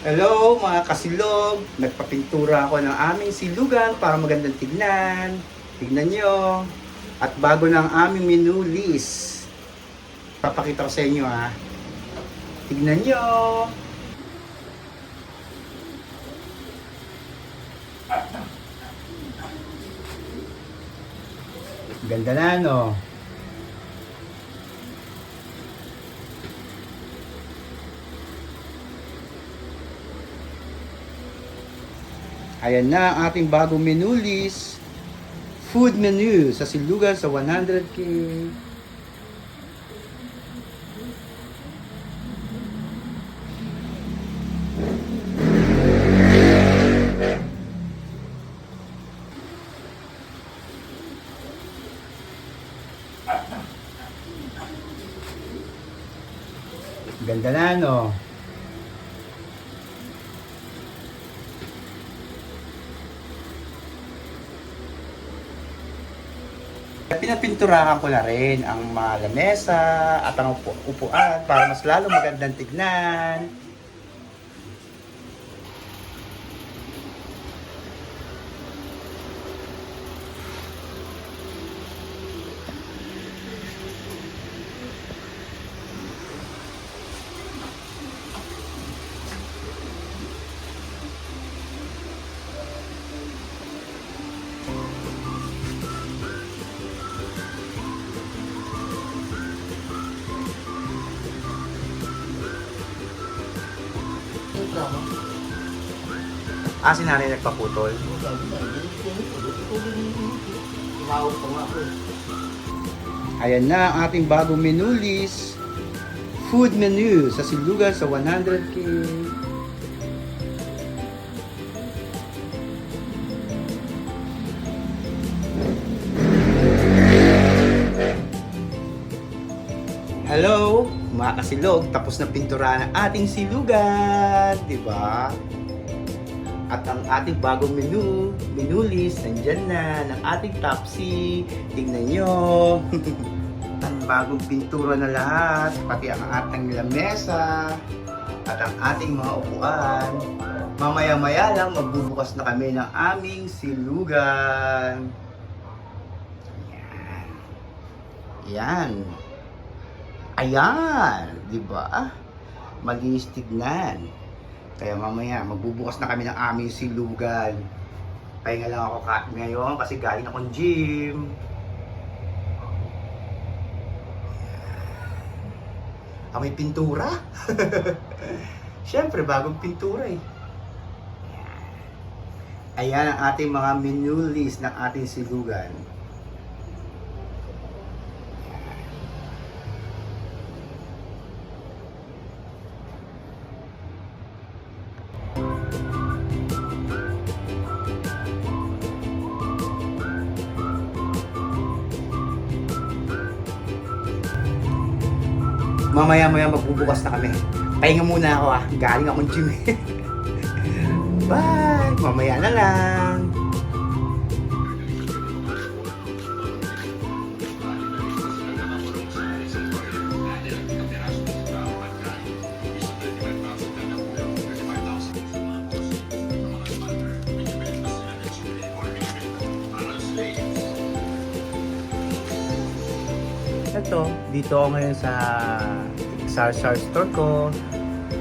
Hello mga kasilog, nagpapintura ako ng aming silugan para magandang tignan. Tignan nyo. At bago ng aming menu list, papakita ko sa inyo ha. Tignan nyo. Ganda na no. Ayan na ang ating bagong menu list. Food menu sa silugan sa 100K. Ganda na no. Pinapinturahan ko na rin ang mga lamesa at ang upuan para mas lalo magandang tignan. Si nanay nagpaputol. Ayan na ang ating bagong menu list. Food menu sa silugan sa 100K. Hello, mga kasilog. Tapos na pinturahan ang ating silugan. Diba? At ang ating bagong menu list, nandyan na, ng ating Topsy. Tingnan nyo. Ang bagong pintura na lahat, pati ang ating lamesa, at ang ating mga upuan. Mamaya-maya lang, magbubukas na kami ng aming silugan. Yan. Yan. Ayan. Diba? Malinis tignan. Kaya mamaya, magbubukas na kami ng aming silugan. Pahinga lang ako ngayon kasi galing akong gym. May pintura. Siyempre, bagong pintura eh. Ayan ang ating mga menu list ng ating silugan. Mamaya-maya magbubukas na kami. Pahinga muna ako galing akong gym eh. Bye! Mamaya na lang. Ito, dito ako ngayon sa Sarsar store ko.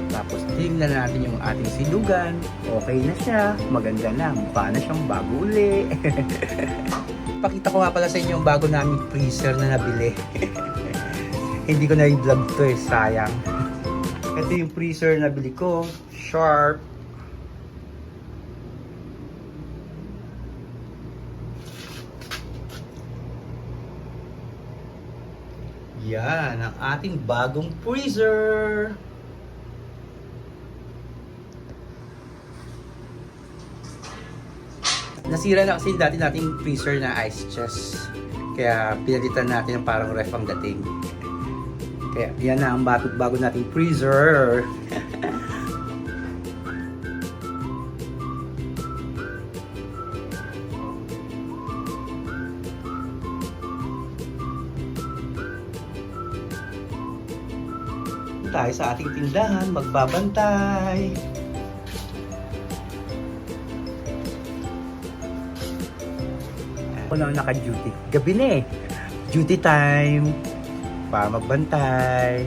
Tapos tingnan natin yung ating silugan. Okay na siya, maganda na, mukha na siyang bago uli. Pakita ko nga pala sa inyo yung bago naming freezer na nabili. Hindi ko na i-vlog to eh, sayang. Ito yung freezer na nabili ko, Sharp. Yan, ang ating bagong freezer. Nasira na kasi dati nating freezer na ice chest. Kaya pinalitan natin ng parang ref ang dating. Kaya yan na ang bago nating freezer. tayo sa ating tindahan, magbabantay. ako nang naka-duty. Gabi na eh. Duty time. Para magbantay.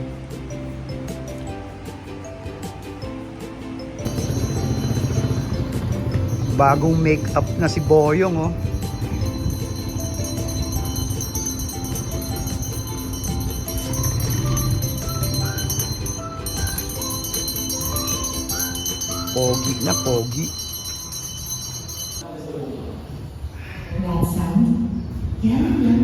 Bagong make-up na si Boyong, oh. Pogi na pogi. Grandson, yan ang